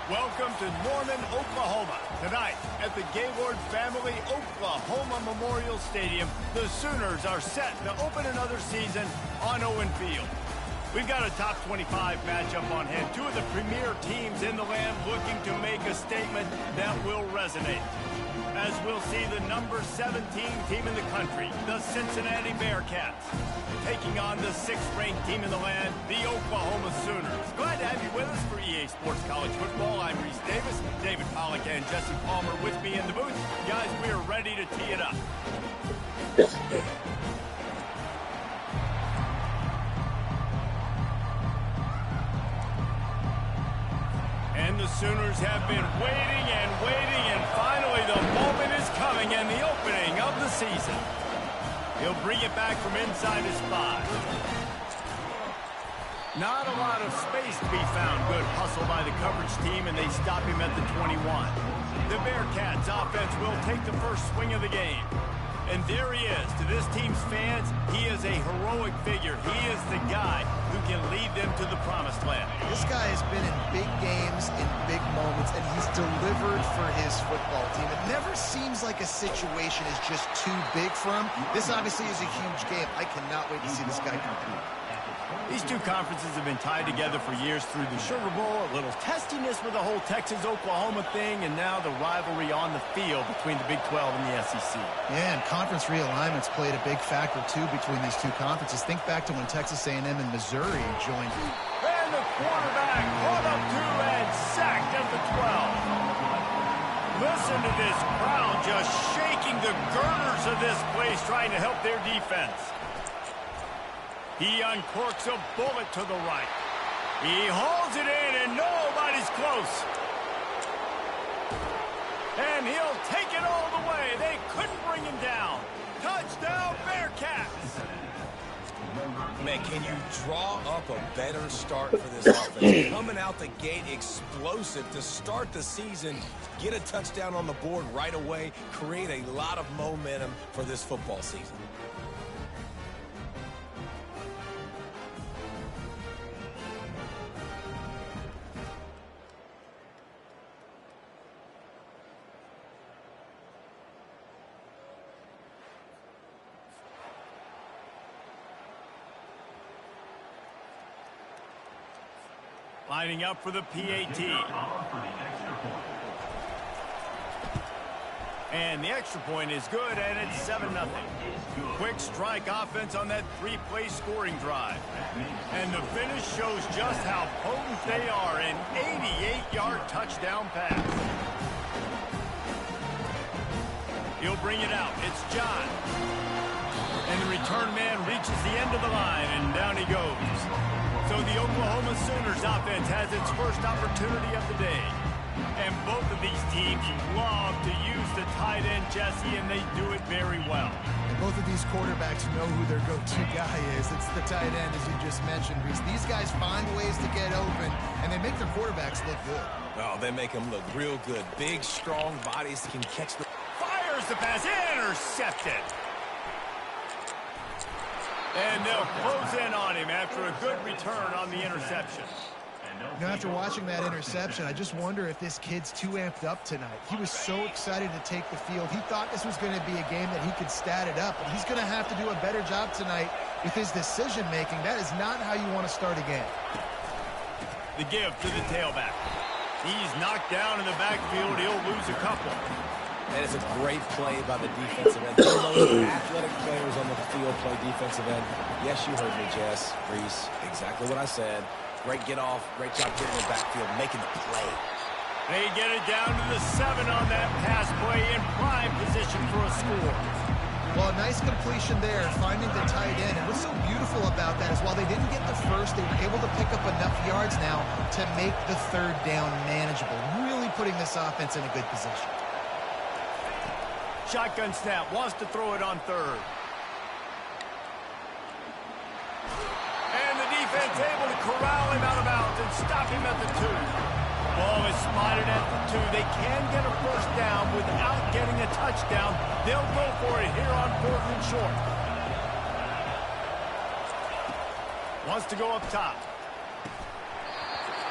Welcome to Norman, Oklahoma. Tonight at the Gameboys Family Oklahoma Memorial Stadium, the Sooners are set to open another season on Owen Field. We've got a top 25 matchup on hand. Two of the premier teams in the land looking to make a statement that will resonate. As we'll see the number 17 team in the country, the Cincinnati Bearcats, taking on the 6th-ranked team in the land, the Oklahoma Sooners. Glad to have you with us for EA Sports College Football. I'm Reese Davis, David Pollack and Jesse Palmer with me in the booth. Guys, we are ready to tee it up. And the Sooners have been waiting and waiting, and finally the moment is coming and the opening of the season. He'll bring it back from inside his 5. Not a lot of space to be found. Good hustle by the coverage team, and they stop him at the 21. The Bearcats offense will take the first swing of the game. And there he is. To this team's fans, he is a heroic figure. He is the guy who can lead them to the promised land. This guy has been in big games, in big moments, and he's delivered for his football team. It never seems like a situation is just too big for him. This obviously is a huge game. I cannot wait to see this guy compete. These two conferences have been tied together for years through the Sugar Bowl, a little testiness with the whole Texas-Oklahoma thing, and now the rivalry on the field between the Big 12 and the SEC. Yeah, and conference realignments played a big factor, too, between these two conferences. Think back to when Texas A&M and Missouri joined. And the quarterback caught up to and sacked at the 12. Listen to this crowd just shaking the girders of this place, trying to help their defense. He uncorks a bullet to the right. He hauls it in, and nobody's close. And he'll take it all the way. They couldn't bring him down. Touchdown, Bearcats. Man, can you draw up a better start for this offense? Coming out the gate explosive to start the season, get a touchdown on the board right away, create a lot of momentum for this football season. Lining up for the PAT. And the extra point is good, and it's 7-0. Quick strike offense on that 3-play scoring drive. And the finish shows just how potent they are. An 88-yard touchdown pass. He'll bring it out. It's John. And the return man reaches the end of the line, and down he goes. So the Oklahoma Sooners offense has its first opportunity of the day. And both of these teams love to use the tight end, Jesse, and they do it very well. And both of these quarterbacks know who their go-to guy is. It's the tight end, as you just mentioned, because these guys find ways to get open, and they make their quarterbacks look good. Oh, they make them look real good. Big, strong bodies can catch the... Fires the pass, intercepted. And they'll close in on him after a good return on the interception. You know, after watching that interception, I just wonder if this kid's too amped up tonight. He was so excited to take the field. He thought this was going to be a game that he could stat it up, but he's going to have to do a better job tonight with his decision-making. That is not how you want to start a game. The give to the tailback. He's knocked down in the backfield. He'll lose a couple. And it's a great play by the defensive end. The most athletic players on the field play defensive end. Yes, you heard me, Jess, Reese. Exactly what I said. Great get off. Great job getting in the backfield, making the play. They get it down to the 7 on that pass play in prime position for a score. Well, a nice completion there, finding the tight end. And what's so beautiful about that is while they didn't get the first, they were able to pick up enough yards now to make the 3rd down manageable, really putting this offense in a good position. Shotgun snap, wants to throw it on 3rd. And the defense able to corral him out of bounds and stop him at the 2. Ball is spotted at the 2. They can get a first down without getting a touchdown. They'll go for it here on 4th and short. Wants to go up top.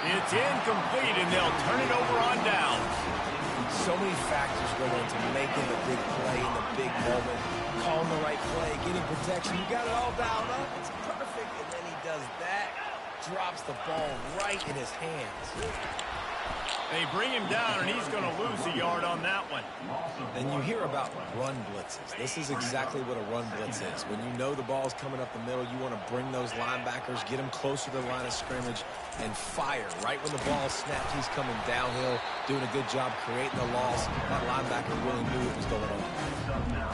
It's incomplete, and they'll turn it over on down. So many factors go into making the big play in the big moment. Calling the right play, getting protection. You got it all dialed up. It's perfect. And then he does that. Drops the ball right in his hands. They bring him down, and he's going to lose a yard on that one. And you hear about run blitzes. This is exactly what a run blitz is. When you know the ball's coming up the middle, you want to bring those linebackers, get them closer to the line of scrimmage, and fire. Right when the ball snaps, he's coming downhill, doing a good job creating the loss. That linebacker really knew what was going on.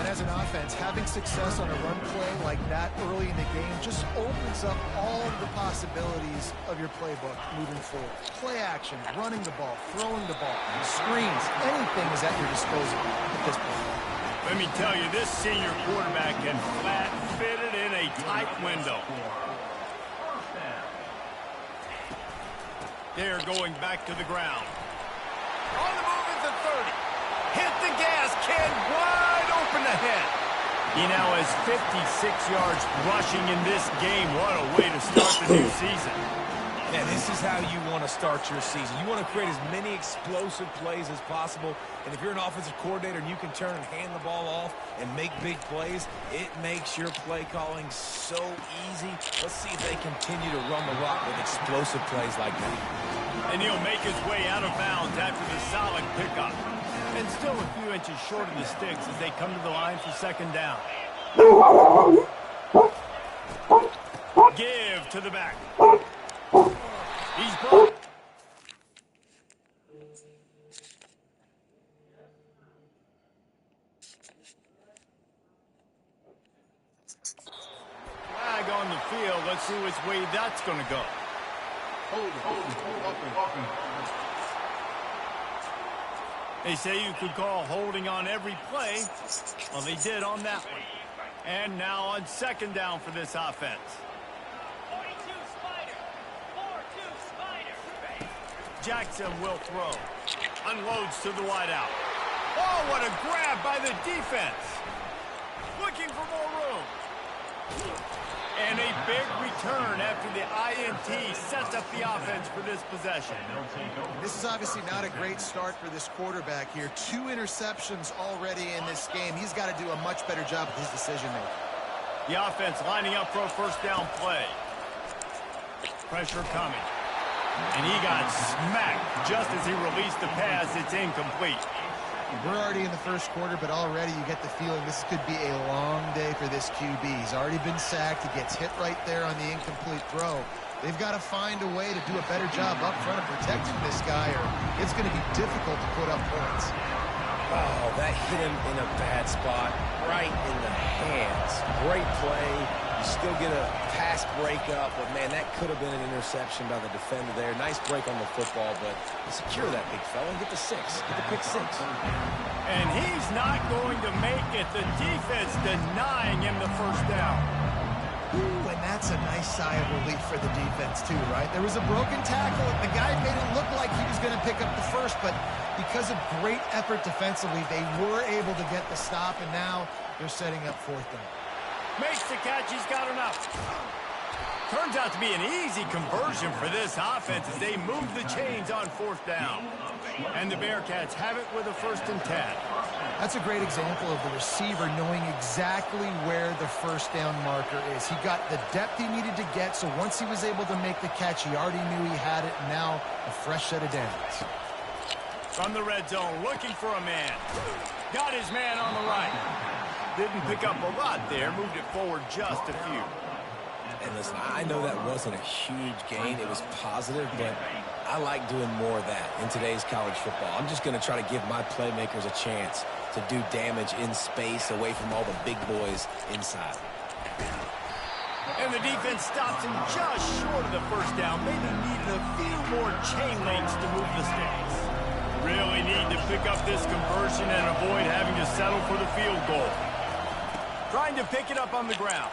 And as an offense, having success on a run play like that early in the game just opens up all of the possibilities of your playbook moving forward. Play action, running the ball, throwing the ball, screens, anything is at your disposal at this point. Let me tell you, this senior quarterback can flat fit it in a tight window. They're going back to the ground. On the move is the 30. Hit the gas, kid, wide open ahead. He now has 56 yards rushing in this game. What a way to start the new season. Yeah, this is how you want to start your season. You want to create as many explosive plays as possible. And if you're an offensive coordinator and you can turn and hand the ball off and make big plays, it makes your play calling so easy. Let's see if they continue to run the rock with explosive plays like that. And he'll make his way out of bounds after the solid pickup. And still a few inches short of the sticks as they come to the line for second down. Give to the back. He's brought. Flag on the field. Let's see which way that's going to go. They say you could call holding on every play. Well, they did on that one. And now on second down for this offense. 42 Spider. 4-2 Spider. Jackson will throw. Unloads to the wideout. Oh, what a grab by the defense. Looking for more room. And a big return after the INT sets up the offense for this possession. This is obviously not a great start for this quarterback here. 2 interceptions already in this game. He's got to do a much better job with his decision-making. The offense lining up for a first down play. Pressure coming. And he got smacked just as he released the pass. It's incomplete. We're already in the first quarter, but already you get the feeling this could be a long day for this QB. He's already been sacked. He gets hit right there on the incomplete throw. They've got to find a way to do a better job up front of protecting this guy, or it's going to be difficult to put up points. Oh, that hit him in a bad spot, right in the hands. Great play. You still get a pass breakup, but, man, that could have been an interception by the defender there. Nice break on the football, but secure that big fella and get the 6. Get the pick 6. And he's not going to make it. The defense denying him the first down. Ooh, and that's a nice sigh of relief for the defense, too, right? There was a broken tackle, and the guy made it look like he was going to pick up the first, but because of great effort defensively, they were able to get the stop, and now they're setting up fourth down. Makes the catch. He's got enough. Turns out to be an easy conversion for this offense as they move the chains on fourth down. And the Bearcats have it with a 1st and 10. That's a great example of the receiver knowing exactly where the first down marker is. He got the depth he needed to get, so once he was able to make the catch, he already knew he had it, and now a fresh set of downs. From the red zone, looking for a man. Got his man on the right. Didn't pick up a lot there, moved it forward just a few. And listen, I know that wasn't a huge gain. It was positive, but I like doing more of that in today's college football. I'm just going to try to give my playmakers a chance to do damage in space away from all the big boys inside. And the defense stops him just short of the first down. Maybe needed a few more chain links to move the sticks. Really need to pick up this conversion and avoid having to settle for the field goal. Trying to pick it up on the ground.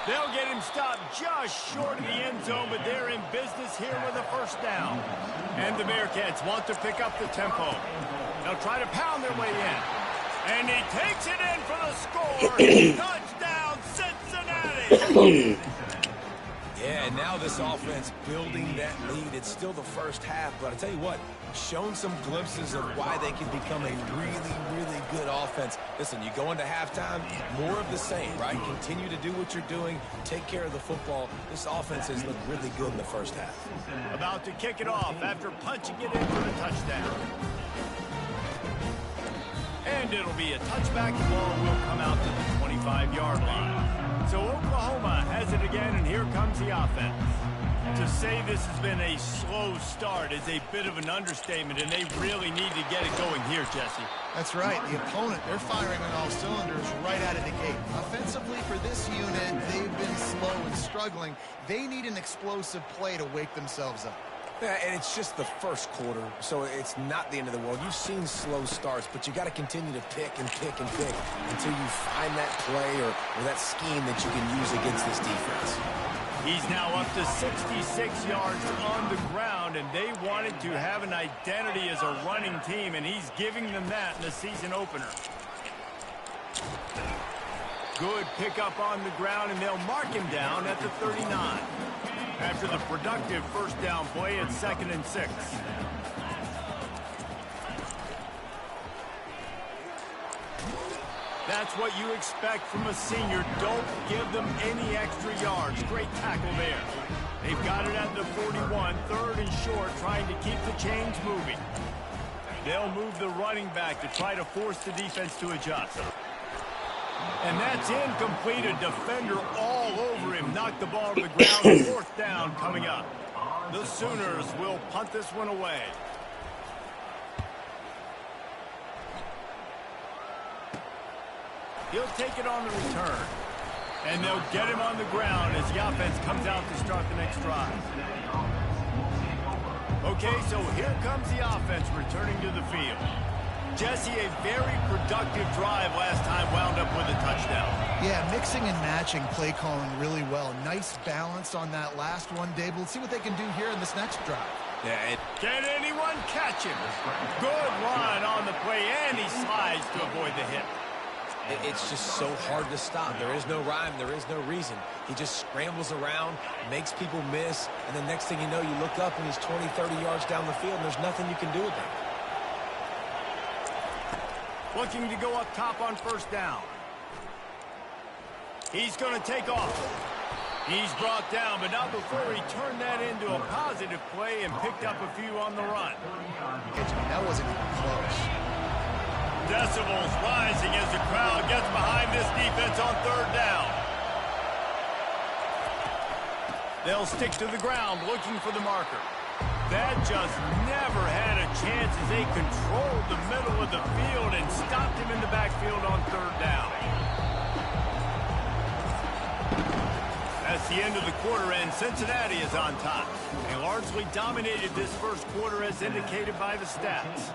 They'll get him stopped just short of the end zone, but they're in business here with a first down. And the Bearcats want to pick up the tempo. They'll try to pound their way in. And he takes it in for the score. Touchdown, Cincinnati! Yeah, and now this this offense building that lead. It's still the first half, but I tell you what, shown some glimpses of why they can become a really, really good offense. Listen, you go into halftime, more of the same, right? Continue to do what you're doing, take care of the football. This offense has looked really good in the first half. About to kick it off after punching it in for the touchdown. And it'll be a touchback. The ball will come out to the 25-yard line. So Oklahoma has it again, and here comes the offense. To say this has been a slow start is a bit of an understatement, and they really need to get it going here, Jesse. That's right. The opponent, they're firing on all cylinders right out of the gate. Offensively for this unit, they've been slow and struggling. They need an explosive play to wake themselves up. Yeah, and it's just the first quarter, so it's not the end of the world. You've seen slow starts, but you got to continue to pick and pick and pick until you find that play or that scheme that you can use against this defense. He's now up to 66 yards on the ground, and they wanted to have an identity as a running team, and he's giving them that in the season opener. Good pickup on the ground, and they'll mark him down at the 39. After the productive first down play, it's 2nd and 6. That's what you expect from a senior. Don't give them any extra yards. Great tackle there. They've got it at the 41, 3rd and short, trying to keep the chains moving. They'll move the running back to try to force the defense to adjust. And that's incomplete. A defender all over him. Knocked the ball to the ground. 4th down coming up. The Sooners will punt this one away. He'll take it on the return. And they'll get him on the ground as the offense comes out to start the next drive. Okay, so here comes the offense returning to the field. Jesse, a very productive drive last time, wound up with a touchdown. Yeah, mixing and matching play calling really well. Nice balance on that last one, Dave. Let's see what they can do here in this next drive. Yeah, can anyone catch him? Good run on the play, and he slides to avoid the hit. It's just so hard to stop. There is no rhyme. There is no reason. He just scrambles around, makes people miss, and the next thing you know, you look up and he's 20, 30 yards down the field, and there's nothing you can do with it. Looking to go up top on 1st down. He's going to take off. He's brought down, but not before he turned that into a positive play and picked up a few on the run. That wasn't even close. Decibels rising as the crowd gets behind this defense on 3rd down. They'll stick to the ground looking for the marker. That just never had a chance as they controlled the middle of the field and stopped him in the backfield on 3rd down. That's the end of the quarter, and Cincinnati is on top. They largely dominated this first quarter as indicated by the stats.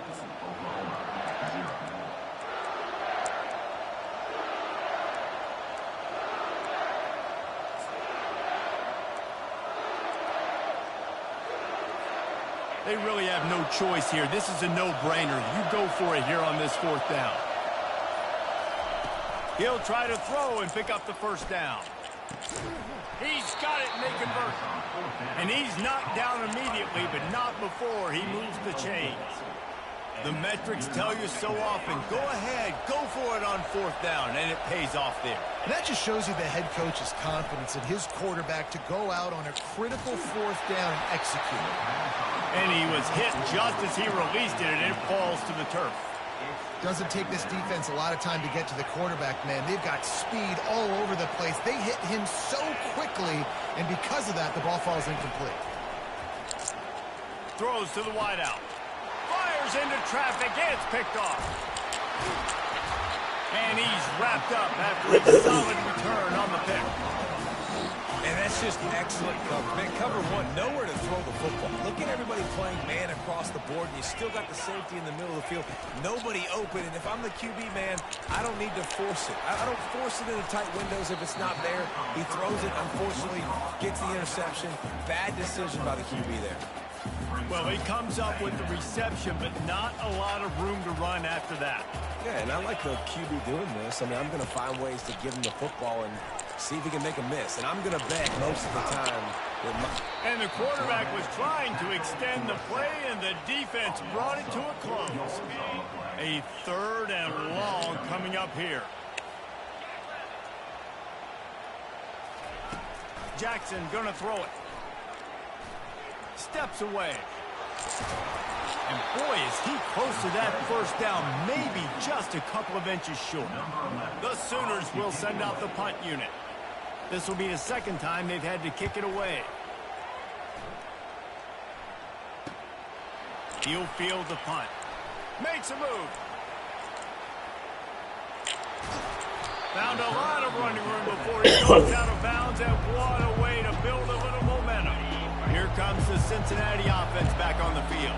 They really have no choice here. This is a no-brainer. You go for it here on this 4th down. He'll try to throw and pick up the 1st down. He's got it, and they convert. And he's knocked down immediately, but not before he moves the chains. The metrics tell you so often, go ahead, go for it on 4th down, and it pays off there. And that just shows you the head coach's confidence in his quarterback to go out on a critical 4th down and execute. And he was hit just as he released it, and it falls to the turf. Doesn't take this defense a lot of time to get to the quarterback, man. They've got speed all over the place. They hit him so quickly, and because of that, the ball falls incomplete. Throws to the wideout. Fires into traffic. It's picked off. And he's wrapped up after a solid return on the pick. And that's just excellent cover. Man, cover one, nowhere to throw the football. Look at everybody playing man across the board, and you still got the safety in the middle of the field. Nobody open, and if I'm the QB, man, I don't need to force it. I don't force it into tight windows if it's not there. He throws it, unfortunately, gets the interception. Bad decision by the QB there. Well, he comes up with the reception, but not a lot of room to run after that. Yeah, and I like the QB doing this. I mean, I'm going to find ways to give him the football and see if he can make a miss. And I'm going to bet most of the time that And the quarterback was trying to extend the play, and the defense brought it to a close. A 3rd and long coming up here. Jackson gonna throw it. Steps away. And boy, is he close to that first down, maybe just a couple of inches short. The Sooners will send out the punt unit. This will be the 2nd time they've had to kick it away. He'll field the punt. Makes a move. Found a lot of running room before he goes out of bounds, and what a way to build a little momentum. Here comes the Cincinnati offense back on the field.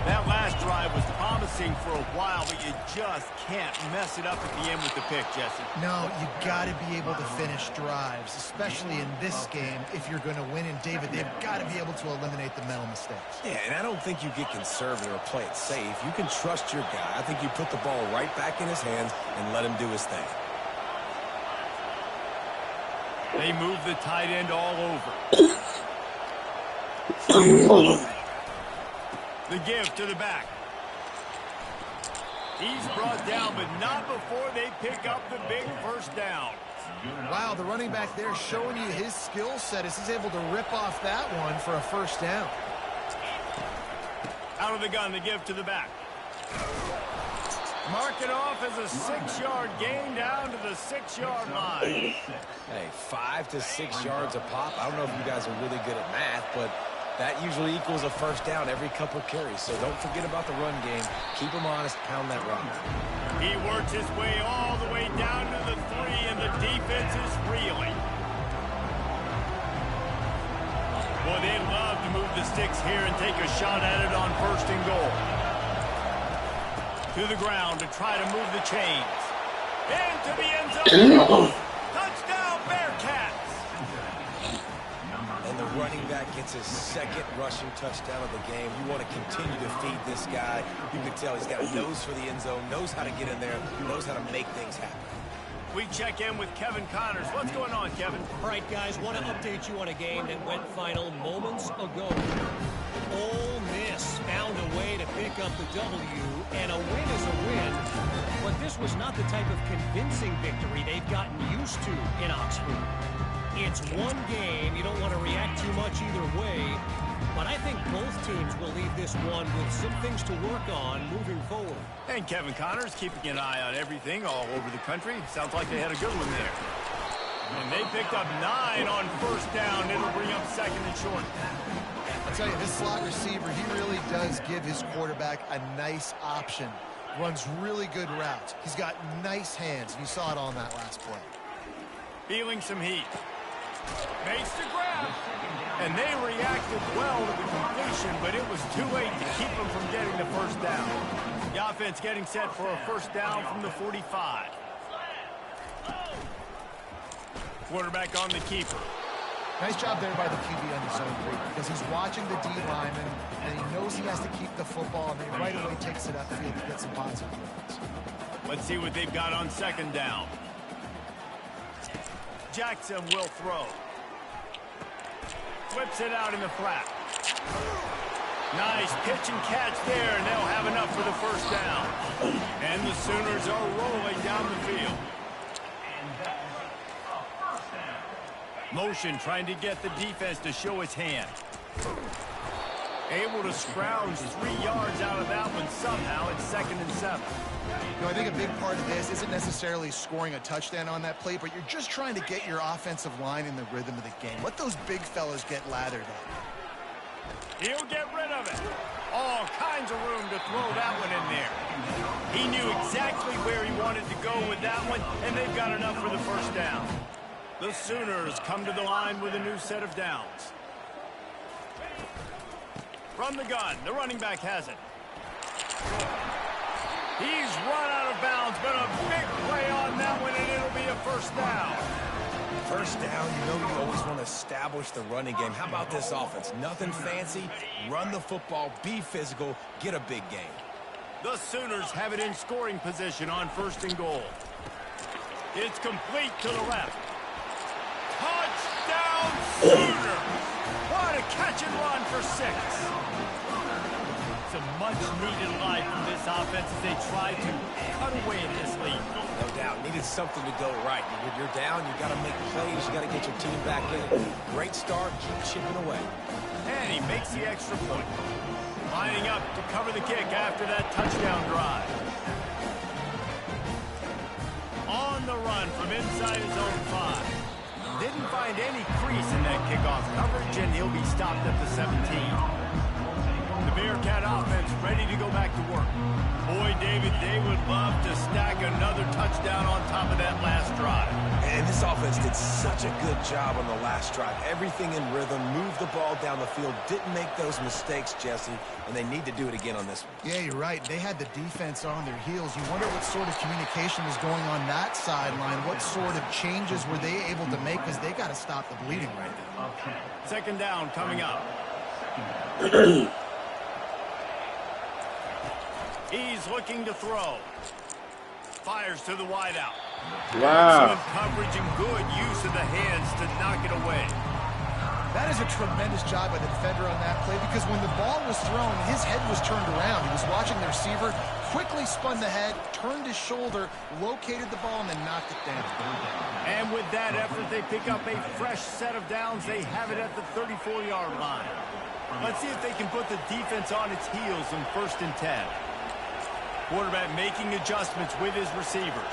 That last drive was promising for a while, but you just can't mess it up at the end with the pick, Jesse. No, you got to be able to finish drives, especially in this game if you're going to win. And, David, they've got to be able to eliminate the mental mistakes. Yeah, and I don't think you get conservative or play it safe. You can trust your guy. I think you put the ball right back in his hands and let him do his thing. They move the tight end all over. The give to the back. He's brought down, but not before they pick up the big first down. Wow, the running back there showing you his skill set as he's able to rip off that one for a first down. Out of the gun, the give to the back. Mark it off as a 6-yard gain down to the 6-yard line. Hey, 5 to 6 yards a pop. I don't know if you guys are really good at math, but that usually equals a first down every couple carries. So don't forget about the run game. Keep them honest. Pound that rock. He works his way all the way down to the 3, and the defense is reeling. Boy, they'd love to move the sticks here and take a shot at it on 1st and goal. To the ground to try to move the chains. Into the end zone. Touchdown, Bearcats. And the running back gets his 2nd rushing touchdown of the game. You want to continue to feed this guy. You can tell he's got a nose for the end zone, knows how to get in there, knows how to make things happen. We check in with Kevin Connors. What's going on, Kevin? All right, guys, want to update you on a game that went final moments ago. Ole Miss found a way to pick up the W, and a win is a win. But this was not the type of convincing victory they've gotten used to in Oxford. It's one game. You don't want to react too much either way. But I think both teams will leave this one with some things to work on moving forward. And Kevin Connors keeping an eye on everything all over the country. Sounds like they had a good one there. And they picked up 9 on 1st down. It'll bring up 2nd and short. I'll tell you, this slot receiver, he really does give his quarterback a nice option. Runs really good routes. He's got nice hands. You saw it on that last play. Feeling some heat. Makes the grab. And they reacted well to the completion, but it was too late to keep them from getting the first down. The offense getting set for a first down from the 45. Quarterback on the keeper. Nice job there by the QB on the zone read, because he's watching the D lineman, and he knows he has to keep the football, and then he right away takes it upfield to get some positive yards. Let's see what they've got on 2nd down. Jackson will throw. Flips it out in the flat. Nice pitch and catch there, and they'll have enough for the first down. And the Sooners are rolling down the field. Motion trying to get the defense to show its hand. Able to scrounge 3 yards out of that one somehow. It's 2nd and 7. You know, I think a big part of this isn't necessarily scoring a touchdown on that play, but you're just trying to get your offensive line in the rhythm of the game. Let those big fellas get lathered up. He'll get rid of it. All kinds of room to throw that one in there. He knew exactly where he wanted to go with that one, and they've got enough for the first down. The Sooners come to the line with a new set of downs. From the gun, the running back has it. He's run out of bounds, but a big play on that one, and it'll be a first down. First down, you know you always want to establish the running game. How about this offense? Nothing fancy. Run the football, be physical, get a big gain. The Sooners have it in scoring position on 1st and goal. It's complete to the left. for 6. Some much-needed life from this offense as they try to cut away at this lead. No doubt. Needed something to go right. When you're down, you got to make plays. You got to get your team back in. Great start. Keep chipping away. And he makes the extra point. Lining up to cover the kick after that touchdown drive. On the run from inside his own 5. Didn't find any crease in that kickoff coverage, and he'll be stopped at the 17. The Bearcat offense ready to go back to work. Boy, David, they would love to stack another touchdown on top of that last drive. And this offense did such a good job on the last drive. Everything in rhythm, moved the ball down the field, didn't make those mistakes, Jesse, and they need to do it again on this one. Yeah, you're right. They had the defense on their heels. You wonder what sort of communication was going on that sideline. What sort of changes were they able to make, because they got to stop the bleeding right now. Second down coming up. He's looking to throw. Fires to the wideout. Wow. Excellent coverage and good use of the hands to knock it away. That is a tremendous job by the defender on that play, because when the ball was thrown, his head was turned around. He was watching the receiver, quickly spun the head, turned his shoulder, located the ball, and then knocked it down. And with that effort, they pick up a fresh set of downs. They have it at the 34-yard line. Let's see if they can put the defense on its heels in 1st and 10. Quarterback making adjustments with his receivers.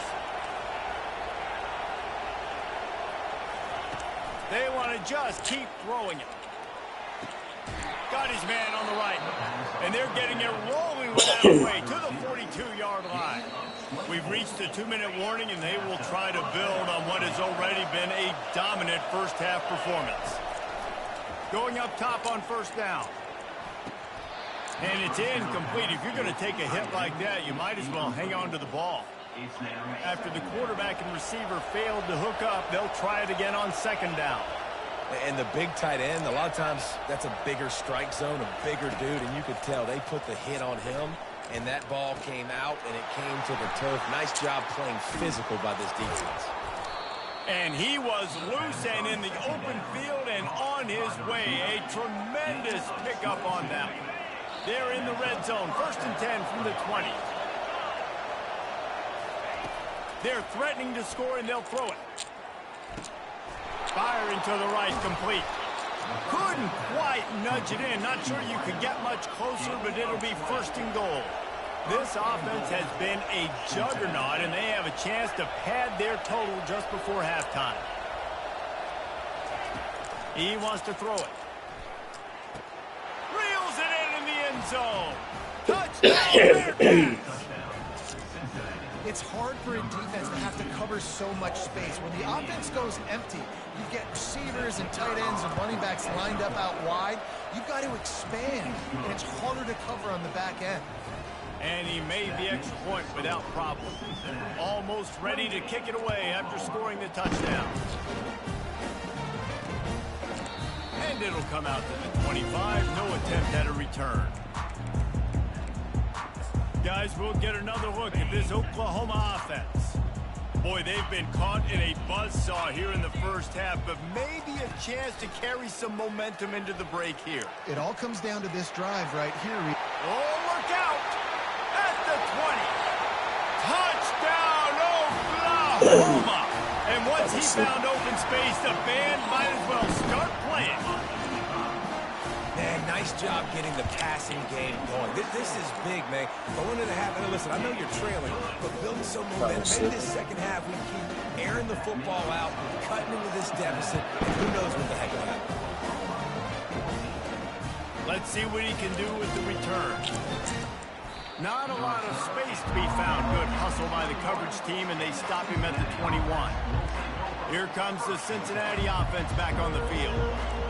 They want to just keep throwing it. Got his man on the right. And they're getting it rolling with that away to the 42-yard line. We've reached the 2-minute warning, and they will try to build on what has already been a dominant first-half performance. Going up top on 1st down. And it's incomplete. If you're going to take a hit like that, you might as well hang on to the ball. After the quarterback and receiver failed to hook up, they'll try it again on 2nd down. And the big tight end, a lot of times that's a bigger strike zone, a bigger dude, and you could tell they put the hit on him, and that ball came out, and it came to the turf. Nice job playing physical by this defense. And he was loose and in the open field and on his way. A tremendous pickup on that one. They're in the red zone, 1st and 10 from the 20. They're threatening to score, and they'll throw it. Firing to the right, complete. Couldn't quite nudge it in. Not sure you could get much closer, but it'll be 1st and goal. This offense has been a juggernaut, and they have a chance to pad their total just before halftime. He wants to throw it. Reels it in the end zone. Touchdown, Bearcats! It's hard for a defense to have to cover so much space. When the offense goes empty, you get receivers and tight ends and running backs lined up out wide. You've got to expand, and it's harder to cover on the back end. And he made the extra point without problem. Almost ready to kick it away after scoring the touchdown. And it'll come out to the 25. No attempt at a return. Guys, we'll get another look at this Oklahoma offense. Boy, they've been caught in a buzzsaw here in the first half, but maybe a chance to carry some momentum into the break here. It all comes down to this drive right here. Oh, look out! At the 20. Touchdown, Oklahoma! And once he found open space, the band might as well start playing. Man, nice job getting the passing game going. This is big, man. Going into the half, and listen, I know you're trailing, but building some momentum. Maybe this second half we keep airing the football out, cutting into this deficit, and who knows what the heck will happen. Let's see what he can do with the return. Not a lot of space to be found. Good hustle by the coverage team, and they stop him at the 21. Here comes the Cincinnati offense back on the field.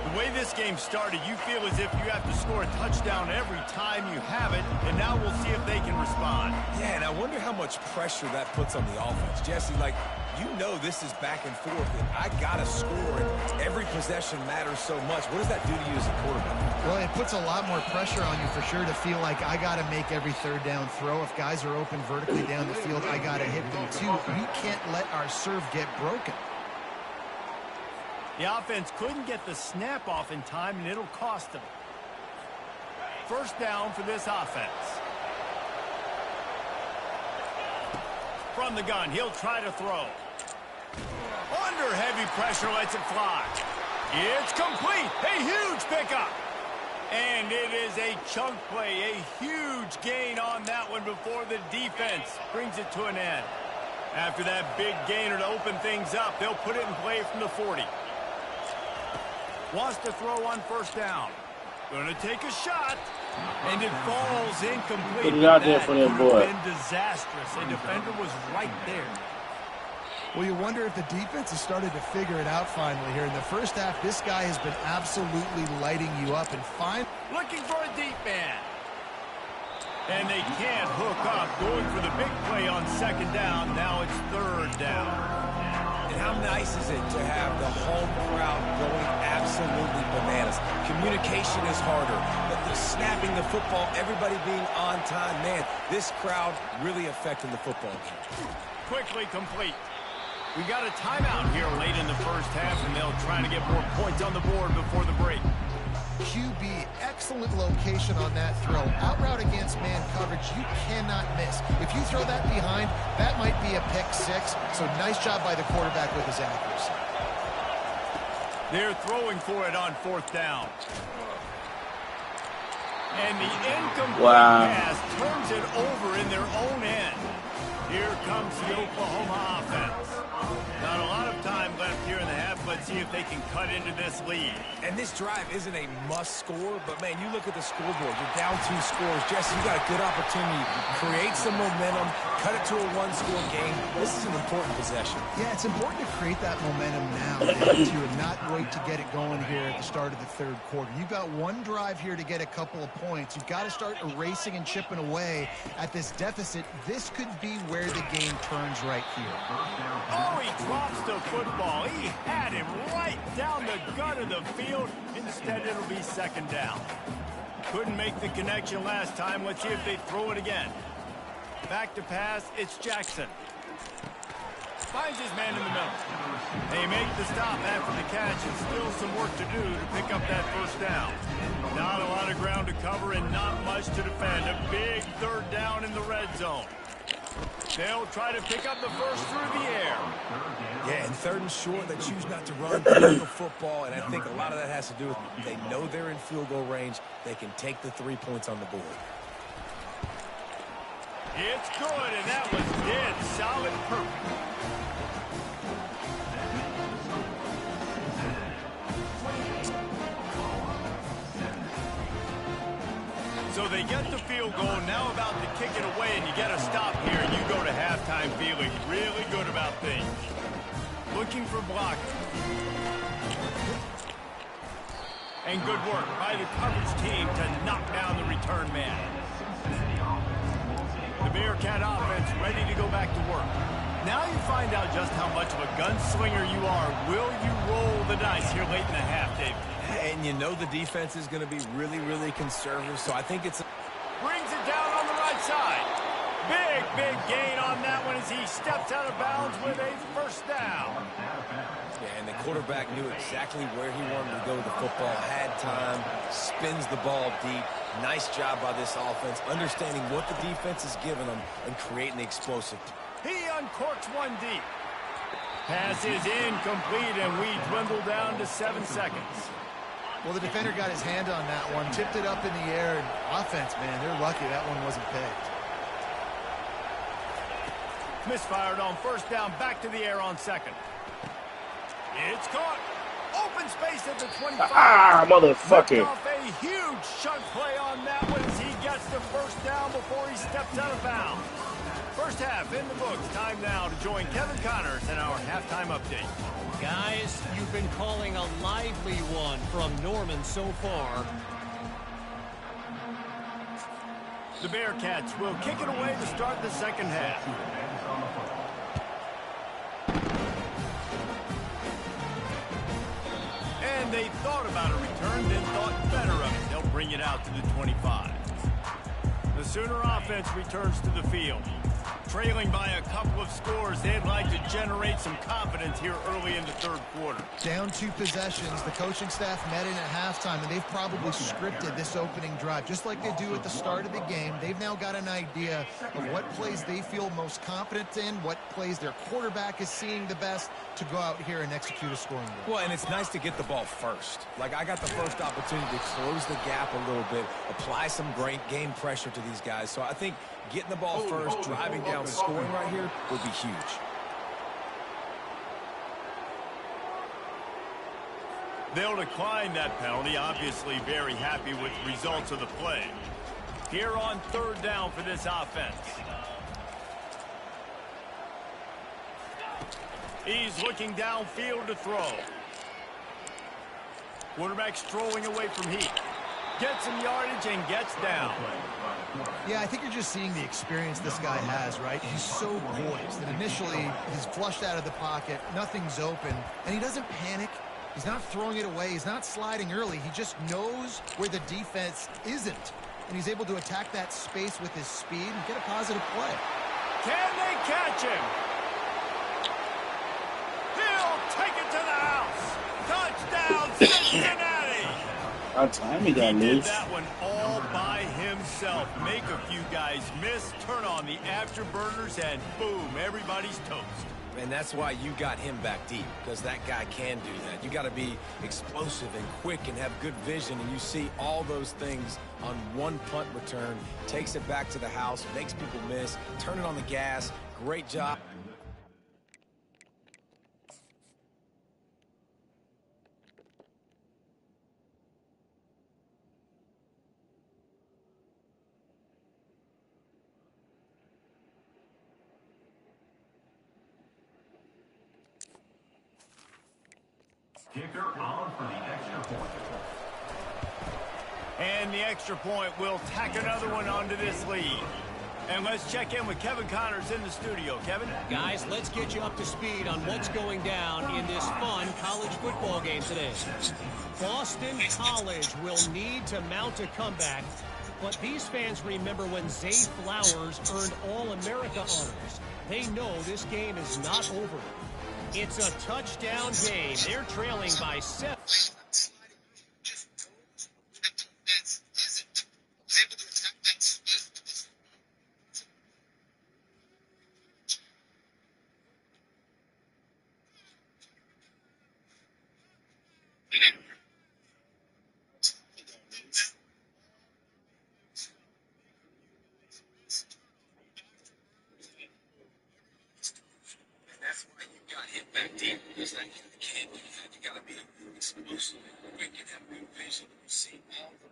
The way this game started, you feel as if you have to score a touchdown every time you have it, and now we'll see if they can respond. Yeah, and I wonder how much pressure that puts on the offense. Jesse, like, you know this is back and forth, and I got to score, and every possession matters so much. What does that do to you as a quarterback? Well, it puts a lot more pressure on you for sure to feel like I got to make every 3rd down throw. If guys are open vertically down the field, I got to hit them too. We can't let our serve get broken. The offense couldn't get the snap off in time, and it'll cost them. first down for this offense. From the gun, he'll try to throw. Under heavy pressure, lets it fly. It's complete. A huge pickup. And it is a chunk play, a huge gain on that one before the defense brings it to an end. After that big gainer to open things up, they'll put it in play from the 40. Wants to throw on first down. Going to take a shot. And it falls incomplete. Put it out there for that boy. Been disastrous. A defender was right there. Well, you wonder if the defense has started to figure it out finally here. In the first half, this guy has been absolutely lighting you up. And looking for a deep man. And they can't hook up. Going for the big play on second down. Now it's third down. And how nice is it to have the home crowd going absolutely bananas? Communication is harder, but the snapping the football, everybody being on time, man, this crowd really affecting the football game. Quickly complete. We got a timeout here late in the first half, and they'll try to get more points on the board before the break. QB, excellent location on that throw. Out route against man coverage, you cannot miss. If you throw that behind, that might be a pick six. So nice job by the quarterback with his accuracy. They're throwing for it on fourth down. And the incomplete pass turns it over in their own end. Here comes the Oklahoma offense. Not a lot of time left here in the half. Let's see if they can cut into this lead. And this drive isn't a must score, but man, you look at the scoreboard. You're down 2 scores. Jesse, you got a good opportunity. Create some momentum. Cut it to a 1-score game. This is an important possession. Yeah, it's important to create that momentum now, too, and not wait to get it going here at the start of the third quarter. You've got one drive here to get a couple of points. You've got to start erasing and chipping away at this deficit. This could be where the game turns right here. Oh, he drops the football. He had him right down the gut of the field. Instead, it'll be second down. Couldn't make the connection last time. Let's see if they throw it again. Back to pass, it's Jackson. Finds his man in the middle. They make the stop after the catch, and still some work to do to pick up that first down. Not a lot of ground to cover and not much to defend. A big third down in the red zone. They'll try to pick up the first through the air. Yeah, and third and short, they choose not to run the football, and I think a lot of that has to do with they know they're in field goal range. They can take the 3 points on the board. It's good, and that was dead solid perfect. So they get the field goal, now about to kick it away, and you get a stop here, and you go to halftime feeling really good about things. Looking for blocking. And good work by the coverage team to knock down the return man. The Bearcat offense ready to go back to work. Now you find out just how much of a gunslinger you are. Will you roll the dice here late in the half, David? And you know the defense is going to be really, really conservative, so I think it's... Brings it down on the right side. Big gain on that one as he steps out of bounds with a first down. Yeah, and the quarterback knew exactly where he wanted to go with the football, had time, spins the ball deep. Nice job by this offense, understanding what the defense is giving them and creating the explosive. He uncorks one deep. Pass is incomplete, and we dwindle down to 7 seconds. Well, the defender got his hand on that one, tipped it up in the air, and offense, man, they're lucky that one wasn't picked. Misfired on first down, back to the air on second. It's caught. Open space at the 25. Ah, motherfucker. Off a huge chunk play on that one as he gets the first down before he steps out of bounds. First half in the books. Time now to join Kevin Connors in our halftime update. Guys, you've been calling a lively one from Norman so far. The Bearcats will kick it away to start the second half. And they thought about a return, then thought better of it. They'll bring it out to the 25. The Sooner offense returns to the field. Trailing by a couple of scores, they'd like to generate some confidence here early in the third quarter. Down 2 possessions, the coaching staff met in at halftime, and they've probably scripted this opening drive. Just like they do at the start of the game, they've now got an idea of what plays they feel most confident in, what plays their quarterback is seeing the best to go out here and execute a scoring drive. Well, and it's nice to get the ball first. Like, I got the first opportunity to close the gap a little bit, apply some great game pressure to these guys. So I think getting the ball first, driving down, scoring right here would be huge. They'll decline that penalty, obviously very happy with the results of the play. Here on third down for this offense. He's looking downfield to throw. Quarterback strolling away from Heat. Gets some yardage and gets down. Yeah, I think you're just seeing the experience this guy has, right? He's so poised that initially he's flushed out of the pocket, nothing's open, and he doesn't panic. He's not throwing it away. He's not sliding early. He just knows where the defense isn't, and he's able to attack that space with his speed and get a positive play. Can they catch him? He'll take it to the house. Touchdown, Cincinnati. He did that one all by himself. Make a few guys miss, turn on the afterburners, and boom, everybody's toast. And that's why you got him back deep, because that guy can do that. You got to be explosive and quick and have good vision, and you see all those things on one punt return. Takes it back to the house, makes people miss, turn it on the gas. Great job. Kicker on for the extra point. And the extra point will tack another one onto this lead. And let's check in with Kevin Connors in the studio. Kevin? Guys, let's get you up to speed on what's going down in this fun college football game today. Boston College will need to mount a comeback, but these fans remember when Zay Flowers earned All-America honors. They know this game is not over. It's a touchdown game. They're trailing by 7. That's why you got hit back deep, because that you can't do that. You got to be explosive and quick and have good vision. You see all the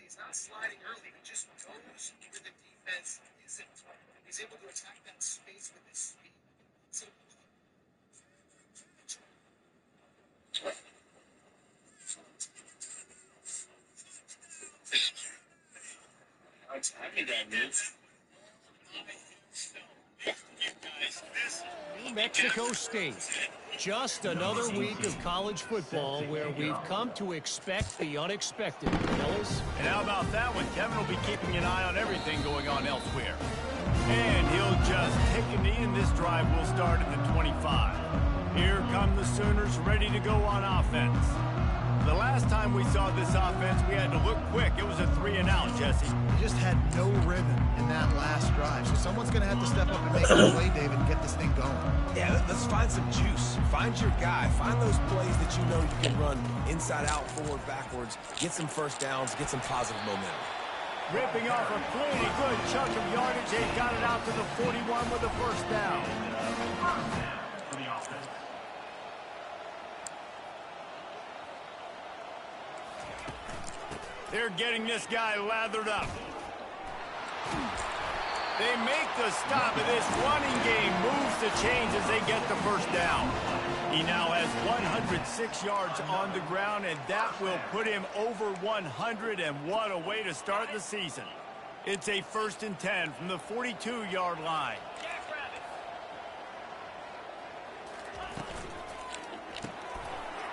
He's not sliding early. He just knows where the defense isn't. He's able to attack that space with his speed. So, New Mexico State. Just another week of college football where we've come to expect the unexpected, fellas. And how about that one? Kevin will be keeping an eye on everything going on elsewhere. And he'll just take a knee, and this drive will start at the 25. Here come the Sooners ready to go on offense. The last time we saw this offense, we had to look quick. It was a 3-and-out, Jesse. He just had no rhythm in that last drive. So someone's going to have to step up and make a play, David, and get this thing going. yeah, let's find some juice. Find your guy. Find those plays that you know you can run inside out, forward, backwards. Get some first downs. Get some positive momentum. Ripping off a pretty good chunk of yardage. They got it out to the 41 with a first down. For the offense. They're getting this guy lathered up. They make the stop, and this running game moves the chains as they get the first down. He now has 106 yards on the ground, and that will put him over 100, and what a way to start the season. It's a 1st and 10 from the 42-yard line.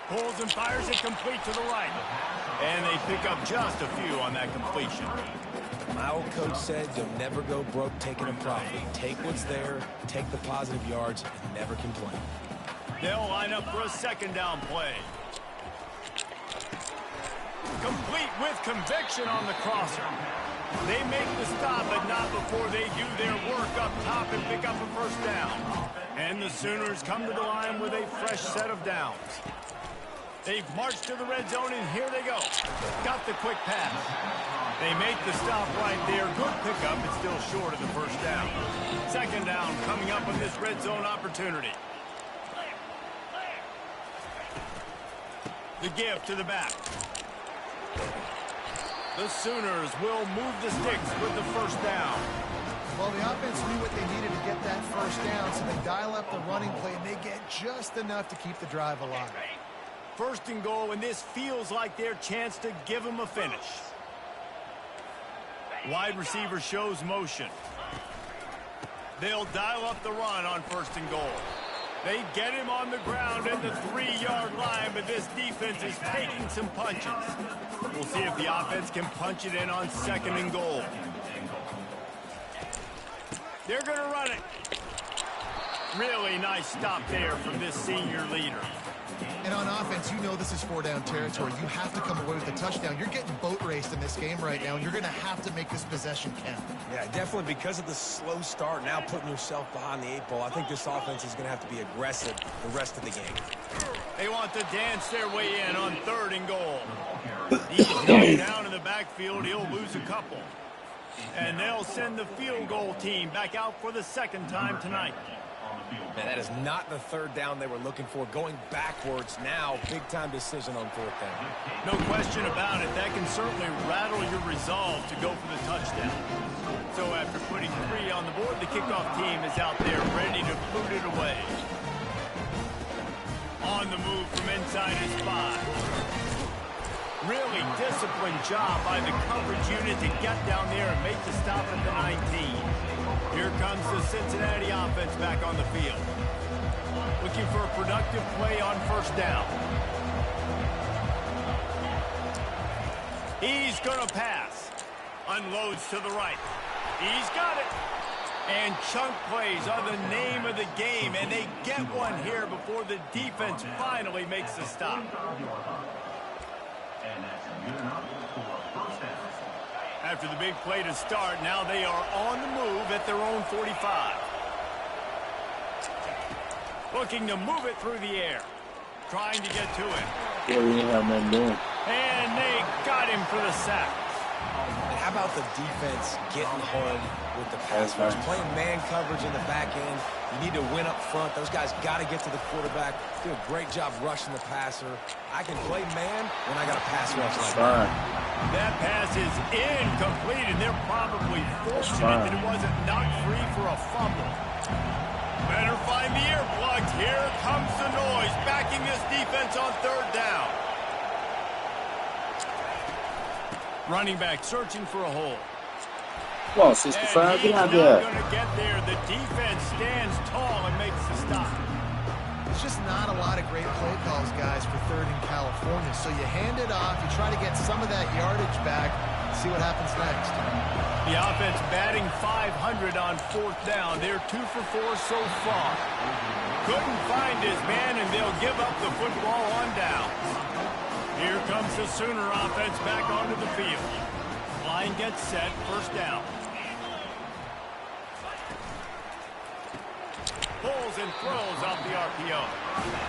Pulls and fires it complete to the right. And they pick up just a few on that completion. My old coach said you'll never go broke taking a profit. Take what's there, take the positive yards, and never complain. They'll line up for a 2nd down play. Complete with conviction on the crosser. They make the stop, but not before they do their work up top and pick up a 1st down. And the Sooners come to the line with a fresh set of downs. They've marched to the red zone, and here they go. Got the quick pass. They make the stop right there. Good pickup, but still short of the 1st down. 2nd down coming up on this red zone opportunity. The give to the back. The Sooners will move the sticks with the 1st down. Well, the offense knew what they needed to get that 1st down, so they dial up the running play, and they get just enough to keep the drive alive. 1st and goal, and this feels like their chance to give them a finish. Wide receiver shows motion. They'll dial up the run on 1st and goal. They get him on the ground at the 3-yard line, but this defense is taking some punches. We'll see if the offense can punch it in on 2nd and goal. They're going to run it. Really nice stop there from this senior leader. And on offense, you know this is 4-down territory. You have to come away with a touchdown. You're getting boat raced in this game right now, and you're going to have to make this possession count. Yeah, definitely because of the slow start, now putting yourself behind the 8 ball, I think this offense is going to have to be aggressive the rest of the game. They want to dance their way in on 3rd and goal. He's knocked down in the backfield. He'll lose a couple. And they'll send the field goal team back out for the 2nd time tonight. Man, that is not the 3rd down they were looking for. Going backwards now, big-time decision on 4th down. No question about it. That can certainly rattle your resolve to go for the touchdown. So after putting 3 on the board, the kickoff team is out there ready to boot it away. On the move from inside his 5. Really disciplined job by the coverage unit to get down there and make the stop at the 19. Here comes the Cincinnati offense back on the field. Looking for a productive play on 1st down. He's going to pass. Unloads to the right. He's got it. And chunk plays are the name of the game, and they get one here before the defense finally makes the stop. After the big play to start, now they are on the move at their own 45. Looking to move it through the air. Trying to get to it. What do you have them doing? And they got him for the sack. And how about the defense getting home with the pass rush? Playing man coverage in the back end. You need to win up front. Those guys got to get to the quarterback. Do a great job rushing the passer. I can play man when I got a pass rush like that. That pass is incomplete, and they're probably fortunate that it wasn't knocked free for a fumble. Better find the earplugs. Here comes the noise, backing this defense on 3rd down. Running back searching for a hole. Well, 65, get out there. Going to get there. The defense stands tall and makes the stop. It's just not a lot of great play calls, guys, for 3rd in California. So you hand it off, you try to get some of that yardage back, see what happens next. The offense batting .500 on 4th down. They're 2 for 4 so far. Couldn't find his man, and they'll give up the football on down. Here comes the Sooner offense back onto the field. Line gets set, 1st down. Pulls and throws off the RPO.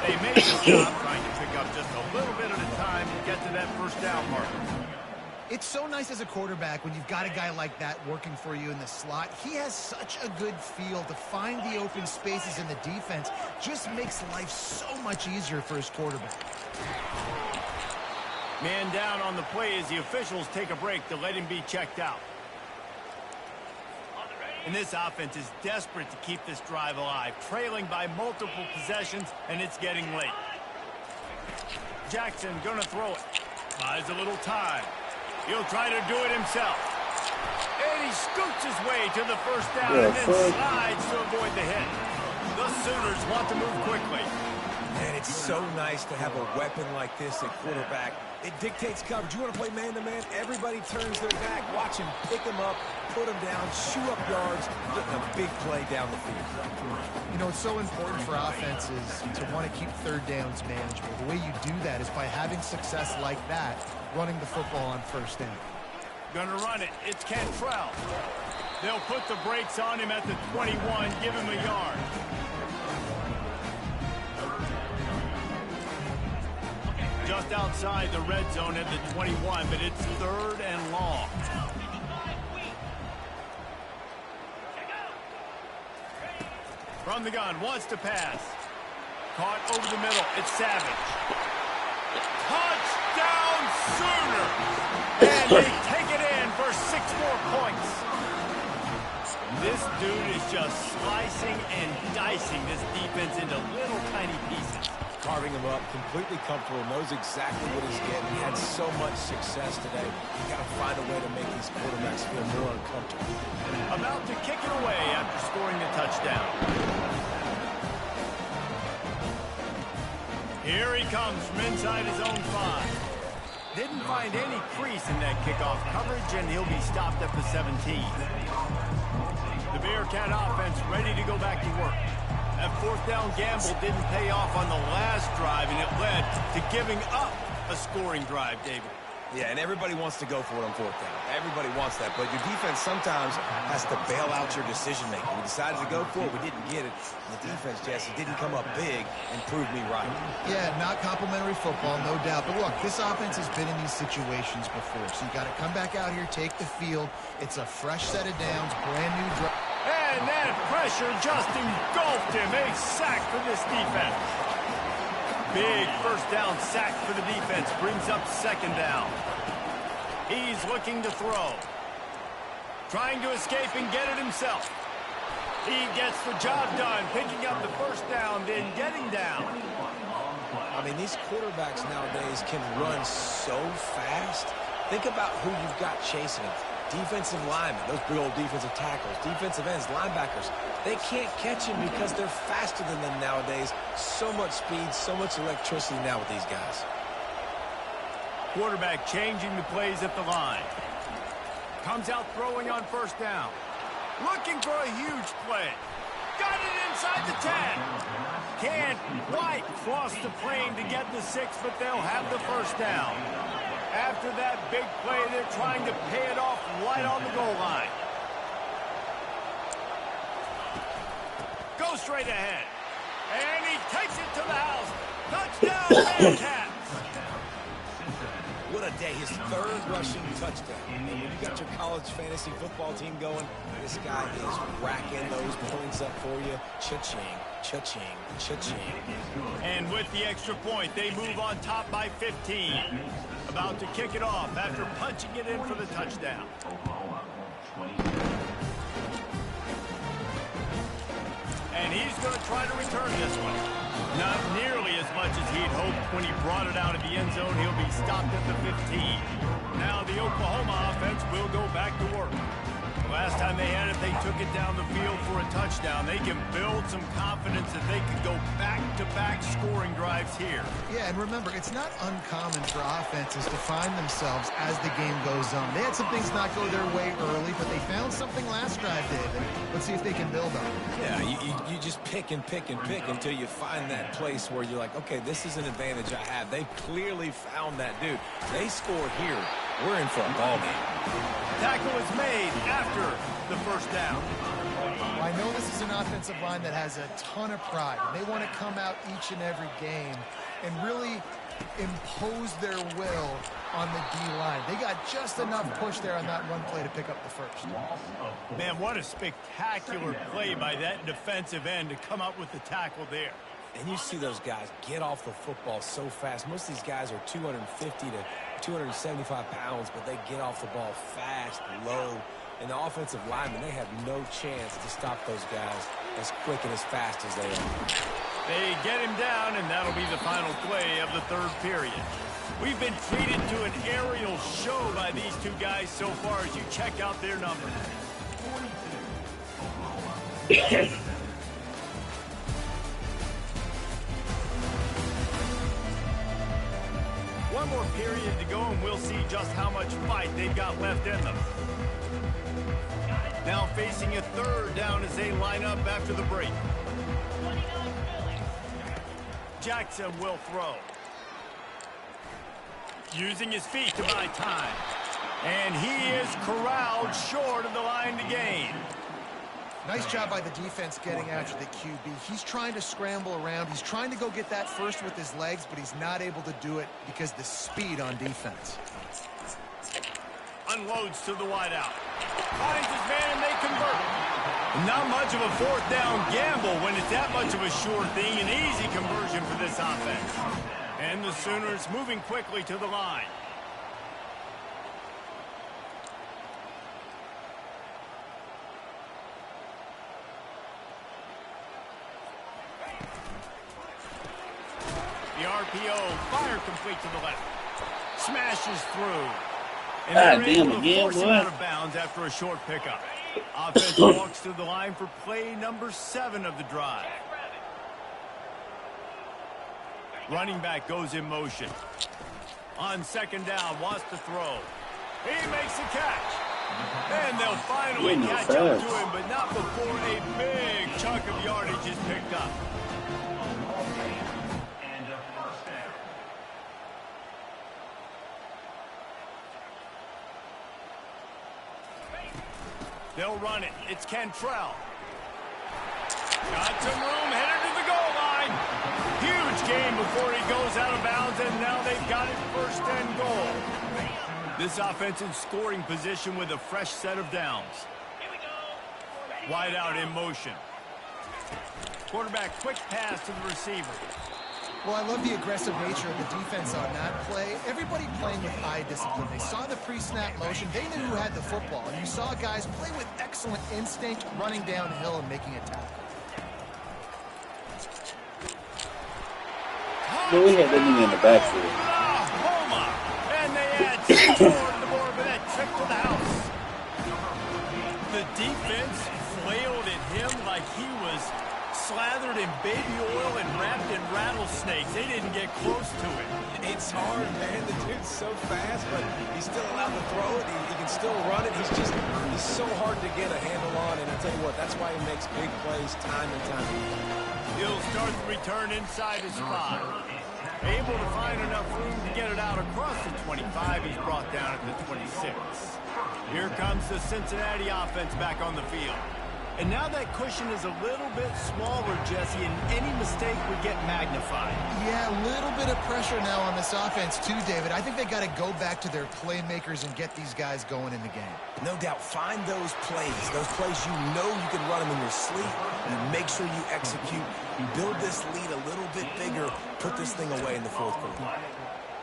They make the stop, trying to pick up just a little bit at a time to get to that 1st down mark. It's so nice as a quarterback when you've got a guy like that working for you in the slot. He has such a good feel to find the open spaces in the defense. Just makes life so much easier for his quarterback. Man down on the play as the officials take a break to let him be checked out. And this offense is desperate to keep this drive alive, trailing by multiple possessions, and it's getting late. Jackson gonna throw it. Buys a little time. He'll try to do it himself. And he scoots his way to the first down and then slides to avoid the hit. The Sooners want to move quickly. Man, it's so nice to have a weapon like this at quarterback. It dictates coverage. You want to play man-to-man? Everybody turns their back. Watch him pick him up, put him down, shoot up yards, getting a big play down the field. You know, it's so important for offenses to want to keep third downs manageable. The way you do that is by having success like that, running the football on first down. Gonna run it. It's Cantrell. They'll put the brakes on him at the 21, give him a yard. Just outside the red zone at the 21, but it's 3rd and long. From the gun, wants to pass. Caught over the middle. It's Savage. Touchdown Sooners! And they take it in for 6 more points. This dude is just slicing and dicing this defense into little tiny pieces. Carving him up, completely comfortable, knows exactly what he's getting. He had so much success today. You got to find a way to make these quarterbacks feel more uncomfortable. About to kick it away after scoring the touchdown. Here he comes from inside his own 5. Didn't find any crease in that kickoff coverage, and he'll be stopped at the 17. The Bearcat offense ready to go back to work. That 4th down gamble didn't pay off on the last drive, and it led to giving up a scoring drive, David. Yeah, and everybody wants to go for it on 4th down. Everybody wants that, but your defense sometimes has to bail out your decision-making. We decided to go for it. We didn't get it. And the defense, Jesse, didn't come up big and prove me right. Yeah, not complimentary football, no doubt. But look, this offense has been in these situations before, so you got to come back out here, take the field. It's a fresh set of downs, brand new drive. And that pressure just engulfed him. A sack for this defense. Big 1st down sack for the defense. Brings up 2nd down. He's looking to throw. Trying to escape and get it himself. He gets the job done. Picking up the 1st down, then getting down. I mean, these quarterbacks nowadays can run so fast. Think about who you've got chasing them. Defensive linemen, those big old defensive tackles, defensive ends, linebackers, they can't catch him because they're faster than them nowadays. So much speed, so much electricity now with these guys. Quarterback changing the plays at the line. Comes out throwing on 1st down. Looking for a huge play. Got it inside the 10. Can't quite cross the plane to get the 6, but they'll have the 1st down. After that big play, they're trying to pay it off right on the goal line. Go straight ahead. And he takes it to the house. Touchdown, Bearcats. What a day. His 3rd rushing touchdown. And when you got your college fantasy football team going, this guy is racking those points up for you. Cha-ching, cha-ching, cha-ching. And with the extra point, they move on top by 15. About to kick it off after punching it in for the touchdown. And he's going to try to return this one. Not nearly as much as he'd hoped when he brought it out of the end zone. He'll be stopped at the 15. Now the Oklahoma offense will go back to work. Last time they had it, they took it down the field for a touchdown. They can build some confidence that they could go back-to-back scoring drives here. Yeah, and remember, it's not uncommon for offenses to find themselves as the game goes on. They had some things not go their way early, but they found something last drive, David. Let's see if they can build on it. Yeah, you just pick and pick and pick until you find that place where you're like, okay, this is an advantage I have. They clearly found that dude. They score here. We're in for a ball game. Tackle is made after the 1st down. Well, I know this is an offensive line that has a ton of pride. They want to come out each and every game and really impose their will on the D-line. They got just enough push there on that run play to pick up the 1st. Man, what a spectacular play by that defensive end to come up with the tackle there. And you see those guys get off the football so fast. Most of these guys are 250 to 275 pounds, but they get off the ball fast, low, And the offensive linemen, they have no chance to stop those guys as quick and as fast as they are. They get him down, and that'll be the final play of the third period. We've been treated to an aerial show by these two guys so far as you check out their numbers. One more period to go, and we'll see just how much fight they've got left in them. Now facing a third down as they line up after the break. Jackson will throw. Using his feet to buy time. And he is corralled short of the line to gain. Nice job by the defense getting after the QB. He's trying to scramble around. He's trying to go get that first with his legs, but he's not able to do it because of the speed on defense. Unloads to the wideout. Finds his man and they convert. Not much of a fourth down gamble when it's that much of a sure thing. An easy conversion for this offense. And the Sooners moving quickly to the line. The RPO, fire complete to the left. Smashes through. And they're able to force him out of bounds after a short pickup. Offense walks through the line for play number 7 of the drive. Running back goes in motion. On second down, wants to throw. He makes the catch. And they'll finally catch up to him, but not before a big chunk of yardage is picked up. They'll run it. It's Cantrell. Got some room, headed to the goal line. Huge gain before he goes out of bounds, and now they've got it first and goal. This offense in scoring position with a fresh set of downs. Wide out in motion. Quarterback quick pass to the receiver. Well, I love the aggressive nature of the defense on that play. Everybody playing with eye discipline. They saw the pre-snap motion. They knew who had the football. And you saw guys play with excellent instinct, running downhill and making a tackle. No, we had them in the backfield. And they add 6 more to the board with that trick to the house. The defense flailed at him like he was slathered in baby oil and wrapped in rattlesnakes. They didn't get close to it. It's hard, man. The dude's so fast, but he's still allowed to throw it. He can still run it. He's so hard to get a handle on, and I'll tell you what, that's why he makes big plays time and time again. He'll start the return inside his 5. Able to find enough room to get it out across the 25. He's brought down at the 26. Here comes the Cincinnati offense back on the field. And now that cushion is a little bit smaller, Jesse, and any mistake would get magnified. Yeah, a little bit of pressure now on this offense too, David. I think they got to go back to their playmakers and get these guys going in the game. No doubt. Find those plays you know you can run them in your sleep. You make sure you execute. You build this lead a little bit bigger. Put this thing away in the fourth quarter.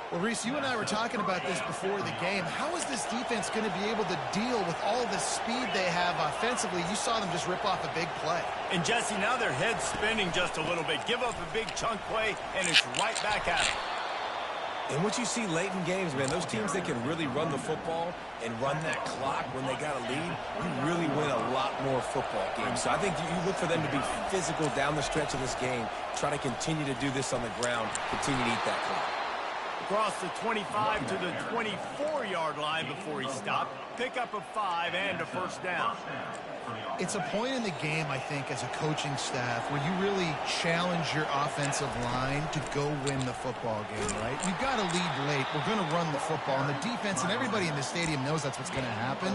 Well, Reese, you and I were talking about this before the game. How is this defense going to be able to deal with all the speed they have offensively? You saw them just rip off a big play. And, Jesse, now their head's spinning just a little bit. Give up a big chunk play, and it's right back at them. And what you see late in games, man, those teams that can really run the football and run that clock when they got a lead, you really win a lot more football games. So I think you look for them to be physical down the stretch of this game, try to continue to do this on the ground, continue to eat that clock. Across the 25 to the 24-yard line before he stopped. Pick up a 5 and a first down. It's a point in the game, I think, as a coaching staff where you really challenge your offensive line to go win the football game, right? You've got to lead late. We're going to run the football. And the defense and everybody in the stadium knows that's what's going to happen.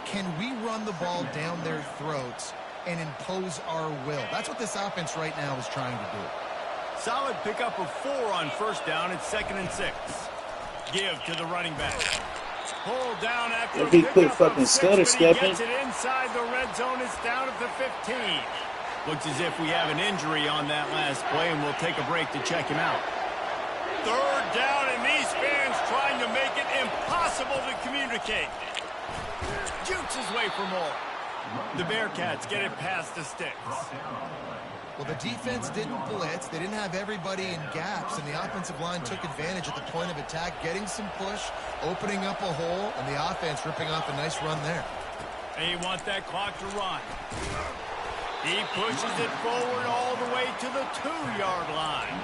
Can we run the ball down their throats and impose our will? That's what this offense right now is trying to do. Solid pickup of 4 on first down. It's 2nd and 6. Give to the running back. Pull down after if he quit fucking stutter stepping. Gets it inside the red zone. It's down at the 15. Looks as if we have an injury on that last play, and we'll take a break to check him out. 3rd down, and these fans trying to make it impossible to communicate. shoots his way for more. The Bearcats get it past the sticks. Well, the defense didn't blitz. They didn't have everybody in gaps, and the offensive line took advantage at the point of attack, getting some push, opening up a hole, and the offense ripping off a nice run there. They want that clock to run. He pushes it forward all the way to the 2-yard line.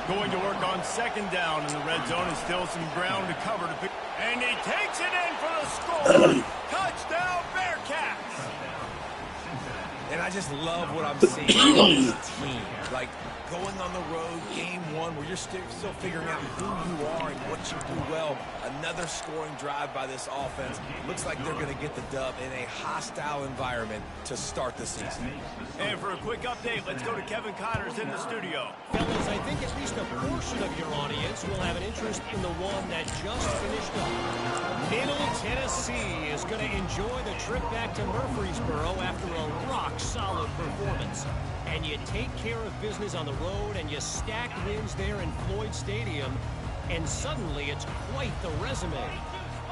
Going to work on second down in the red zone, and still some ground to cover to pick. And he takes it in for the score. Touchdown, Bearcats. And I just love what I'm seeing from this team. Like, going on the road, game one, where you're still figuring out who you are and what you do well. Another scoring drive by this offense. Looks like they're going to get the dub in a hostile environment to start the season. And for a quick update, let's go to Kevin Connors in the studio. Fellas, I think at least a portion of your audience will have an interest in the one that just finished up. Middle Tennessee is going to enjoy the trip back to Murfreesboro after a rock-solid performance. And you take care of business on the road, and you stack wins there in Floyd Stadium, and suddenly it's quite the resume.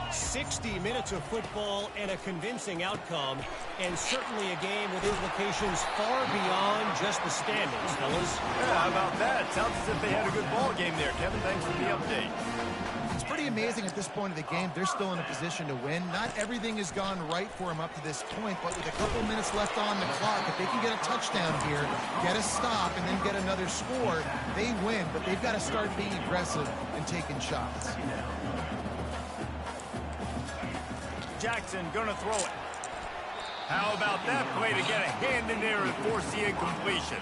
60 minutes of football and a convincing outcome, and certainly a game with implications far beyond just the standings, fellas. Yeah, how about that? Sounds as if they had a good ball game there. Kevin, thanks for the update. It's pretty amazing at this point of the game. They're still in a position to win. Not everything has gone right for them up to this point, but with a couple minutes left on the clock, if they can get a touchdown here, get a stop, and then get another score, they win. But they've got to start being aggressive and taking shots. Jackson gonna throw it. How about that play to get a hand in there and force the incompletion?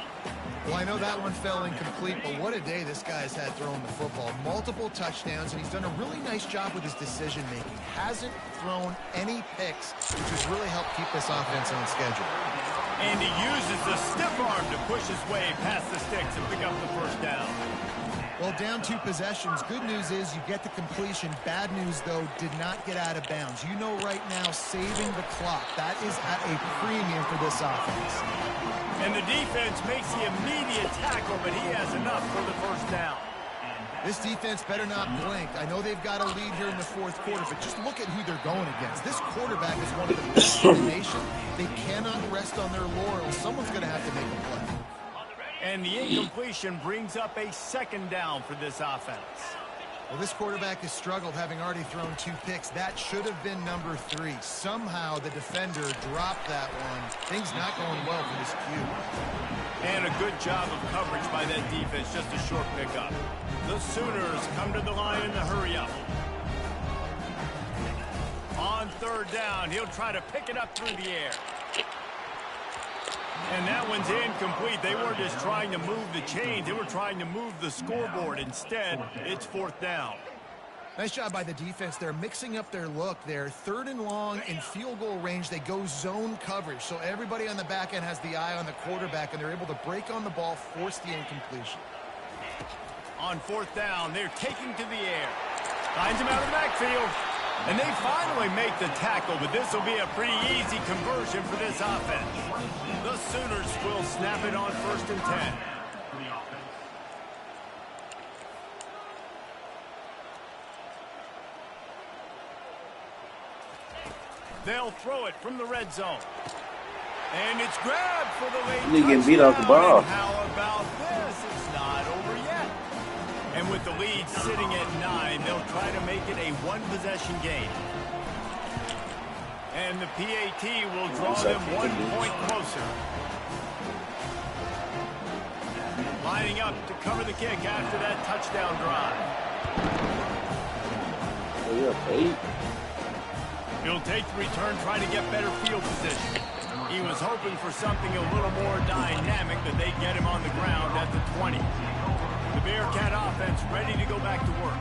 Well, I know that one fell incomplete, but what a day this guy's had throwing the football. Multiple touchdowns, and he's done a really nice job with his decision-making. Hasn't thrown any picks, which has really helped keep this offense on schedule. And he uses the stiff arm to push his way past the sticks and pick up the first down. Well, down 2 possessions. Good news is you get the completion. Bad news, though, did not get out of bounds. You know right now, saving the clock. That is at a premium for this offense. And the defense makes the immediate tackle, but he has enough for the first down. This defense better not blink. I know they've got a lead here in the 4th quarter, but just look at who they're going against. This quarterback is one of the best in the nation. They cannot rest on their laurels. Someone's going to have to make a play. And the incompletion brings up a second down for this offense. Well, this quarterback has struggled, having already thrown 2 picks. That should have been number 3. Somehow the defender dropped that one. Things not going well for this Q. And a good job of coverage by that defense, just a short pickup. The Sooners come to the line in the hurry-up. On 3rd down, he'll try to pick it up through the air. And that one's incomplete. They weren't just trying to move the chains. They were trying to move the scoreboard. Instead, it's 4th down. Nice job by the defense. They're mixing up their look there. 3rd and long in field goal range. They go zone coverage. So everybody on the back end has the eye on the quarterback, and they're able to break on the ball, force the incompletion. On 4th down, they're taking to the air. Finds him out of the backfield. And they finally make the tackle, but this will be a pretty easy conversion for this offense. The Sooners will snap it on 1st and 10. They'll throw it from the red zone. And it's grabbed for the late He getting beat off the ball. And how about this? It's not over yet. And with the lead sitting at 9, they'll try to make it a 1-possession game. And the PAT will draw them 1 point closer. Lining up to cover the kick after that touchdown drive. He'll take the return, trying to get better field position. He was hoping for something a little more dynamic, but they get him on the ground at the 20. The Bearcat offense ready to go back to work.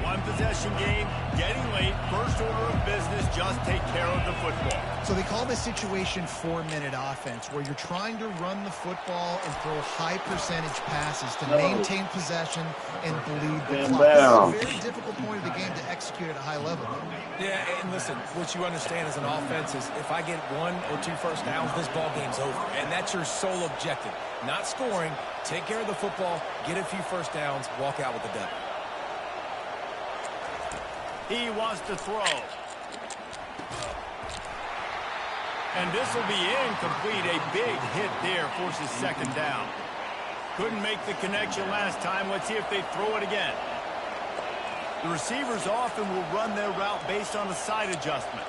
1-possession game, getting late, first order of business, just take care of the football. So they call this situation 4-minute offense, where you're trying to run the football and throw high percentage passes to maintain possession and bleed the clock. It's a very difficult point of the game to execute at a high level. Yeah, and listen, what you understand as an offense is if I get 1 or 2 first downs, this ball game's over. And that's your sole objective. Not scoring, take care of the football, get a few first downs, walk out with the dub. He wants to throw. And this will be incomplete. A big hit there forces second down. Couldn't make the connection last time. Let's see if they throw it again. The receivers often will run their route based on a side adjustment.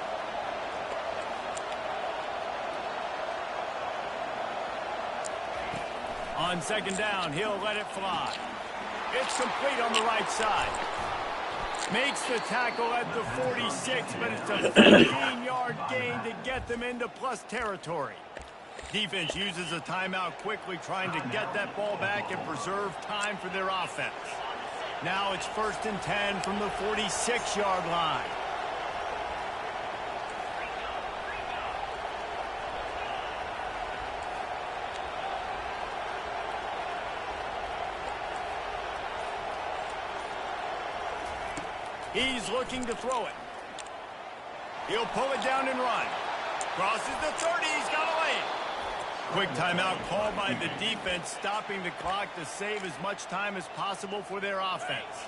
On second down, he'll let it fly. It's complete on the right side. Makes the tackle at the 46, but it's a 15-yard gain to get them into plus territory. Defense uses a timeout quickly, trying to get that ball back and preserve time for their offense. Now it's 1st and 10 from the 46-yard line. He's looking to throw it. He'll pull it down and run. Crosses the 30. He's got a lane. Quick timeout called by the defense, stopping the clock to save as much time as possible for their offense.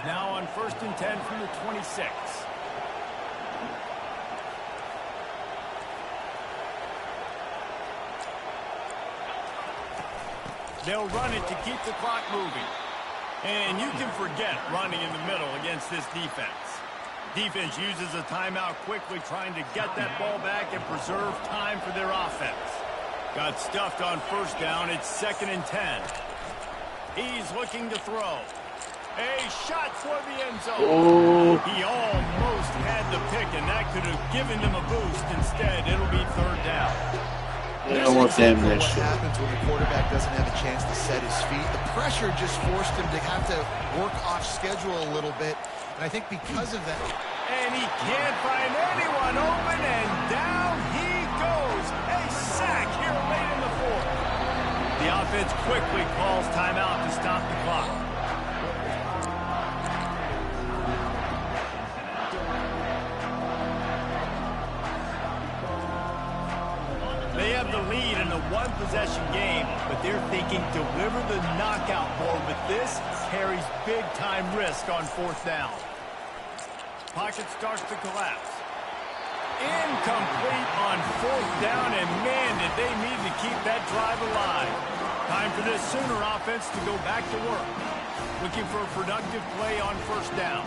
Now on 1st and 10 from the 26. They'll run it to keep the clock moving. And you can forget running in the middle against this defense. Defense uses a timeout quickly, trying to get that ball back and preserve time for their offense. Got stuffed on 1st down. It's 2nd and 10. He's looking to throw. A shot for the end zone. Oh. He almost had the pick, and that could have given them a boost. Instead, it'll be 3rd down. I don't want them that What shit. happens when the quarterback doesn't have a chance to set his feet? The pressure just forced him to have to work off schedule a little bit. And I think because of that... And he can't find anyone open, and down he goes. A sack here late in the 4th. The offense quickly calls timeout to stop the clock. They have the lead in a one-possession game, but they're thinking deliver the knockout ball, but this carries big-time risk on 4th down. Pocket starts to collapse. Incomplete on 4th down, and man, did they need to keep that drive alive. Time for this Sooner offense to go back to work. Looking for a productive play on 1st down.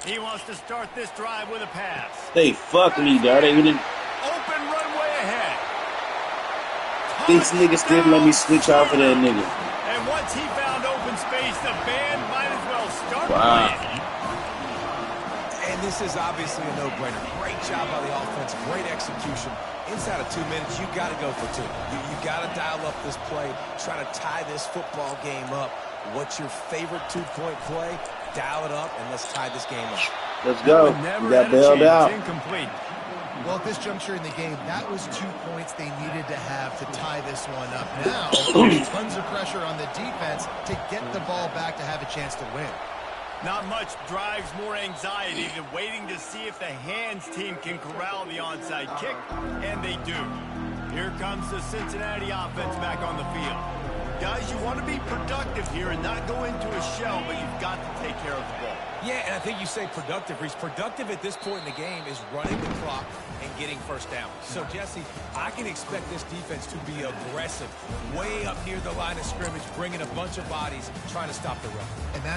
He wants to start this drive with a pass. They fuck me, dog. They didn't. Open runway ahead. These niggas didn't let me switch off of that nigga. And once he found open space, the band might as well start Wow. playing. And this is obviously a no-brainer. Great job by the offense. Great execution. Inside of 2 minutes, you got to go for 2. You got to dial up this play, try to tie this football game up. What's your favorite 2-point play? Dial it up, and let's tie this game up. Let's go. Never We got had a bailed chance. out. Incomplete. Well, at this juncture in the game, that was 2 points they needed to have to tie this one up. Now, tons of pressure on the defense to get the ball back to have a chance to win. Not much drives more anxiety than waiting to see if the hands team can corral the onside kick, and they do. Here comes the Cincinnati offense back on the field. Guys, you want to be productive here and not go into a shell, but you've got to take care of the ball. Yeah, and I think you say productive, Reese. Productive at this point in the game is running the clock and getting 1st down. So, Jesse, I can expect this defense to be aggressive, way up near the line of scrimmage, bringing a bunch of bodies, trying to stop the run. And that's